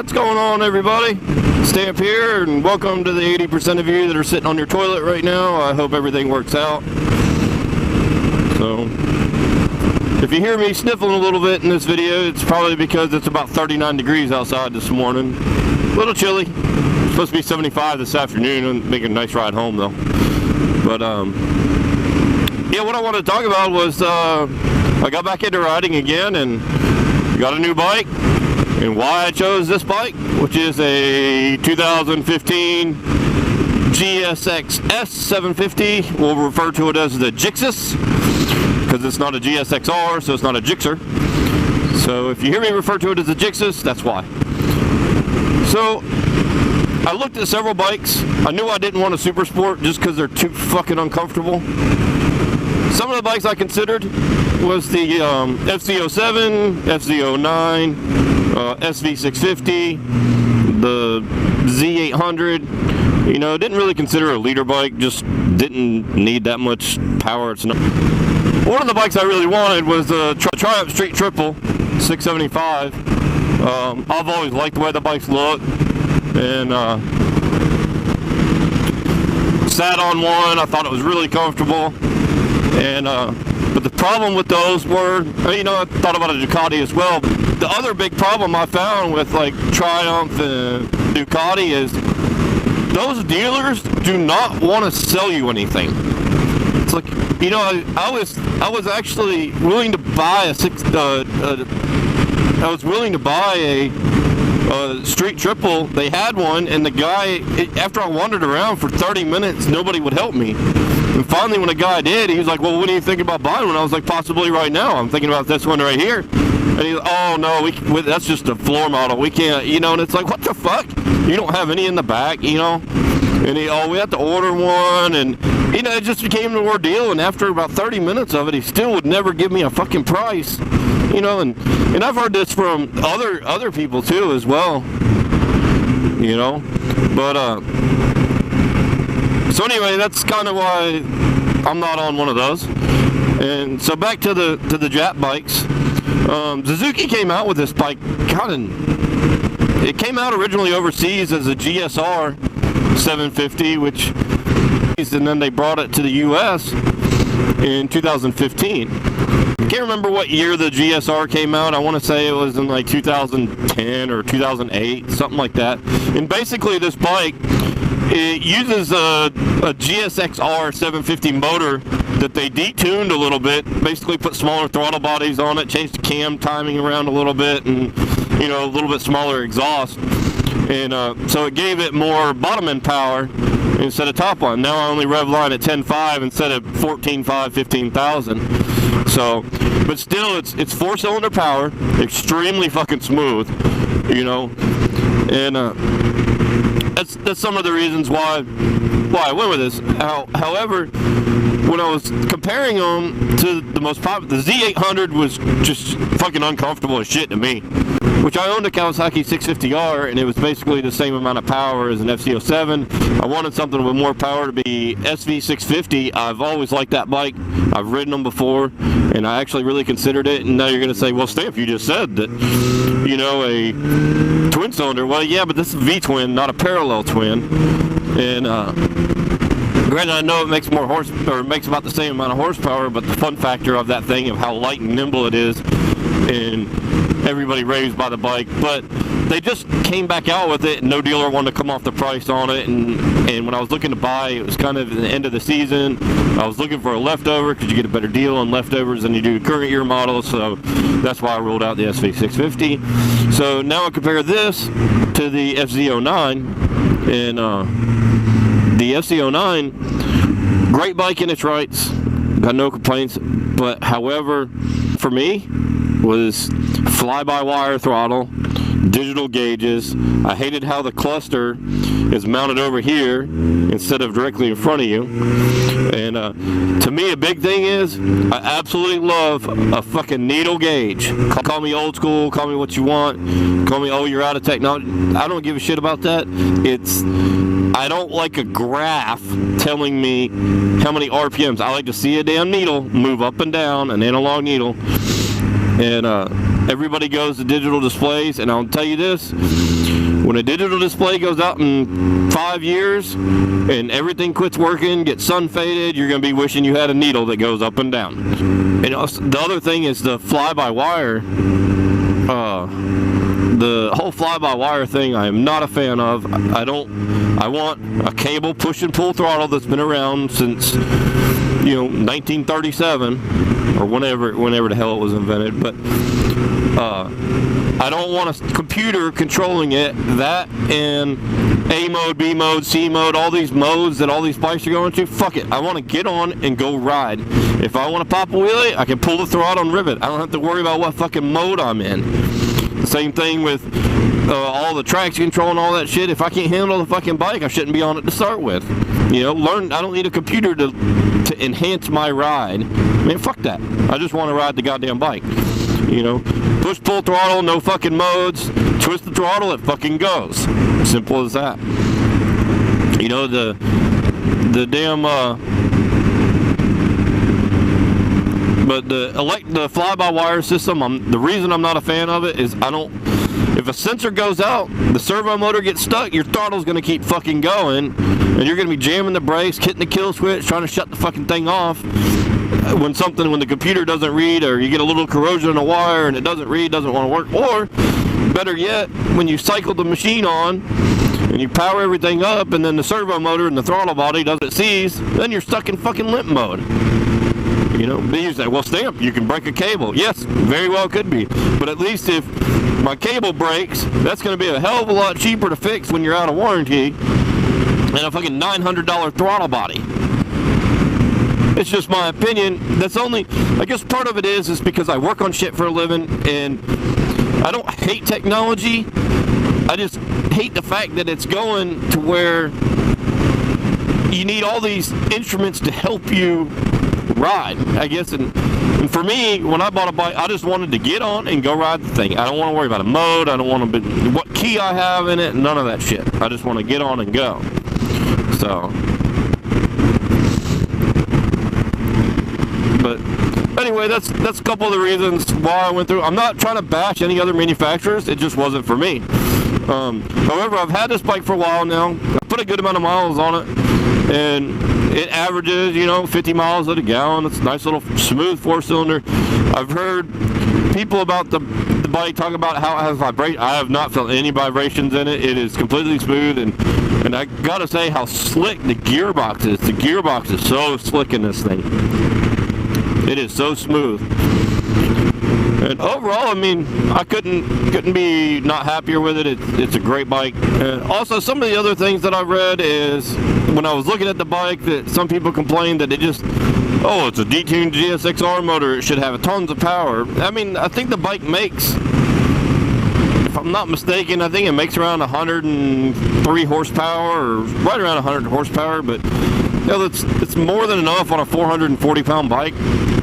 What's going on, everybody? Stamp here, and welcome to the 80% of you that are sitting on your toilet right now. I hope everything works out. So, if you hear me sniffling a little bit in this video, it's probably because it's about 39 degrees outside this morning. A little chilly. It's supposed to be 75 this afternoon, and make a nice ride home though. But yeah, what I wanted to talk about was I got back into riding again and got a new bike. And why I chose this bike, which is a 2015 GSX-S750. We'll refer to it as the GSX-S, because it's not a GSX-R, so it's not a Gixxer. So if you hear me refer to it as a GSX-S, that's why. So I looked at several bikes. I knew I didn't want a Super Sport just because they're too fucking uncomfortable. Some of the bikes I considered was the fz07, fz09, fz0750, the z800. You know, didn't really consider a leader bike, just didn't need that much power. It's not. One of the bikes I really wanted was the Triumph Street Triple 675. I've always liked the way the bikes look, and sat on one. I thought it was really comfortable, and but the problem with those were, you know, I thought about a Ducati as well. The other big problem I found with like Triumph and Ducati is those dealers do not want to sell you anything. It's like, you know, I was actually willing to buy a Street Triple. They had one, and the guy, after I wandered around for 30 minutes, nobody would help me. And finally, when a guy did, he was like, well, what do you think about buying one? I was like, possibly right now. I'm thinking about this one right here. And he's like, oh, no, that's just a floor model. We can't, you know, and it's like, what the fuck? You don't have any in the back, you know? And we had to order one, and, you know, it just became an ordeal. And after about 30 minutes of it, he still would never give me a fucking price. You know, and I've heard this from other people, too, as well. You know? But, so anyway, that's kind of why I'm not on one of those. And so back to the Jap bikes. Suzuki came out with this bike, it came out originally overseas as a GSR 750, and then they brought it to the US in 2015. I can't remember what year the GSR came out. I want to say it was in like 2010 or 2008, something like that. And basically this bike, it uses a GSX-R 750 motor that they detuned a little bit, basically put smaller throttle bodies on it, changed the cam timing around a little bit, and, you know, a little bit smaller exhaust. And so it gave it more bottom end power instead of top line. Now I only rev line at 10.5 instead of 14.5, 15,000. So, but still, it's 4-cylinder power, extremely fucking smooth, you know, and that's some of the reasons why I went with this. However, when I was comparing them to the most popular, the Z800 was just fucking uncomfortable as shit to me. Which I owned a Kawasaki 650R, and it was basically the same amount of power as an fz07. I wanted something with more power to be fz0650. I've always liked that bike. I've ridden them before, and I actually really considered it. And now you're going to say, well, Stamp, you just said that, you know, a twin cylinder. Well, yeah, but this is a V-twin, not a parallel twin. And granted, I know it makes more it makes about the same amount of horsepower, but the fun factor of that thing, of how light and nimble it is, and everybody raves by the bike, but they just came back out with it, and no dealer wanted to come off the price on it. And when I was looking to buy, it was kind of the end of the season. I was looking for a leftover because you get a better deal on leftovers than you do current year models, so that's why I ruled out the SV650. So now I compare this to the fz09, and the fz09, great bike in its rights, got no complaints, but however, for me, was fly-by-wire throttle, digital gauges. I hated how the cluster is mounted over here instead of directly in front of you. And to me, a big thing is, I absolutely love a fucking needle gauge. Call me old school, call me what you want, call me, oh, you're out of technology. I don't give a shit about that. I don't like a graph telling me how many RPMs. I like to see a damn needle move up and down, an analog needle. And everybody goes to digital displays, and I'll tell you this, when a digital display goes out in 5 years and everything quits working, gets sun faded, you're going to be wishing you had a needle that goes up and down. And also, the other thing is the fly-by-wire. The whole fly-by-wire thing I am not a fan of. I want a cable push and pull throttle that's been around since, 1937 or whenever the hell it was invented. But I don't want a computer controlling it. That and A mode, B mode, C mode, all these modes that all these bikes are going to. Fuck it. I want to get on and go ride. If I want to pop a wheelie, I can pull the throttle and rivet. I don't have to worry about what fucking mode I'm in. Same thing with all the traction control and all that shit. If I can't handle the fucking bike, I shouldn't be on it to start with. I don't need a computer to enhance my ride. I mean, fuck that. I just want to ride the goddamn bike. Push, pull, throttle, no fucking modes. Twist the throttle, it fucking goes. Simple as that. The damn but the fly-by-wire system, the reason I'm not a fan of it is if a sensor goes out, the servo motor gets stuck, your throttle's going to keep fucking going, and you're going to be jamming the brakes, hitting the kill switch, trying to shut the fucking thing off. When the computer doesn't read, or you get a little corrosion in a wire and it doesn't read, doesn't want to work, or better yet, when you cycle the machine on and you power everything up and then the servo motor and the throttle body does what it sees, then you're stuck in fucking limp mode. You say, well, Stamp, you can break a cable. Yes, very well could be. But at least if my cable breaks, that's going to be a hell of a lot cheaper to fix when you're out of warranty than a fucking $900 throttle body. It's just my opinion. I guess part of it is because I work on shit for a living, and I don't hate technology. I just hate the fact that it's going to where you need all these instruments to help you ride, I guess. And for me, when I bought a bike, I just wanted to get on and go ride the thing. I don't want to worry about a mode. I don't want to what key I have in it. None of that shit. I just want to get on and go. So, but anyway, that's a couple of the reasons why I went through. I'm not trying to bash any other manufacturers. It just wasn't for me. However, I've had this bike for a while now. I put a good amount of miles on it, and it averages, 50 miles at a gallon. It's a nice little smooth 4-cylinder. I've heard people about the bike talk about how it has vibration. I have not felt any vibrations in it. It is completely smooth, and I gotta say how slick the gearbox is. The gearbox is so slick in this thing. It is so smooth. And overall, I mean, I couldn't be not happier with it. It's a great bike. And also, some of the other things that I've read is when I was looking at the bike, that some people complained that it's a detuned GSX-R motor. It should have tons of power. I mean, I think the bike makes, if I'm not mistaken, I think it makes around 103 horsepower, or right around 100 horsepower. But it's more than enough on a 440-pound bike.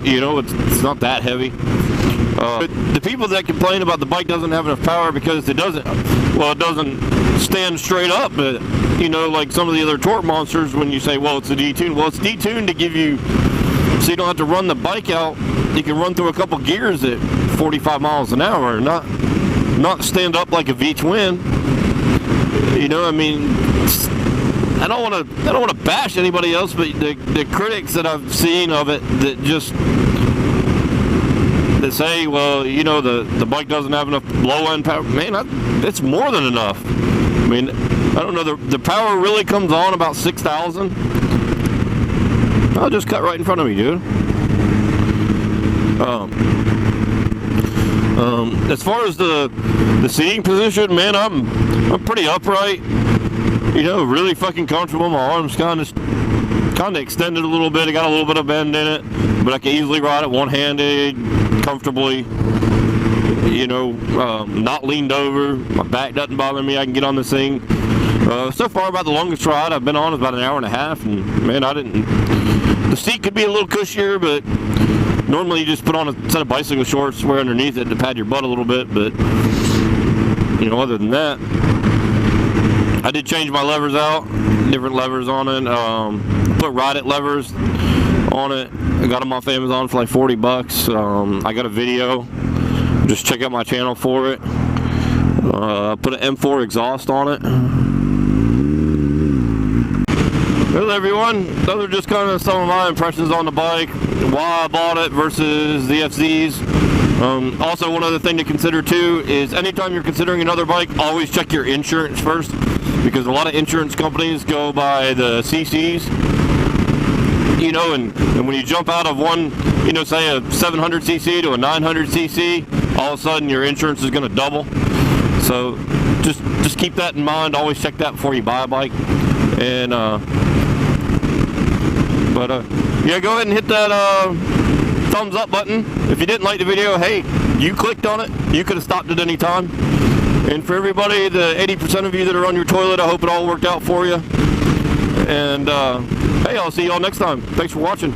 It's not that heavy. But the people that complain about the bike doesn't have enough power because it doesn't stand straight up, but like some of the other torque monsters, when you say, well, it's a detuned, well, it's detuned to give you, so you don't have to run the bike out. You can run through a couple gears at 45 miles an hour, not stand up like a V-twin. I mean, I don't want to bash anybody else, but the critics that I've seen of it that say, well, the bike doesn't have enough low-end power. Man, it's more than enough. I mean, I don't know, the power really comes on about 6,000. I'll just cut right in front of me, dude. As far as the seating position, man, I'm pretty upright. Really fucking comfortable. My arms kind of extended a little bit. I got a little bit of bend in it, but I can easily ride it one-handed, comfortably. Not leaned over. My back doesn't bother me. I can get on this thing. So far, about the longest ride I've been on is about an hour and a half, and man, the seat could be a little cushier, but normally you just put on a set of bicycle shorts, wear underneath it to pad your butt a little bit, but other than that, I did change my levers out, different levers on it. Put Ride It levers on it. I got them off Amazon for like $40. I got a video. Just check out my channel for it. Put an M4 exhaust on it. Well, everyone, those are just kind of some of my impressions on the bike, why I bought it versus the FZs. Also, one other thing to consider too is anytime you're considering another bike, always check your insurance first, because a lot of insurance companies go by the CCs, you know, and when you jump out of one, you know, say a 700cc to a 900cc, all of a sudden your insurance is going to double. So just keep that in mind. Always check that before you buy a bike. And yeah, go ahead and hit that thumbs up button. If you didn't like the video, hey, you clicked on it. You could have stopped at any time. And for everybody, the 80% of you that are on your toilet, I hope it all worked out for you. And hey, I'll see y'all next time. Thanks for watching.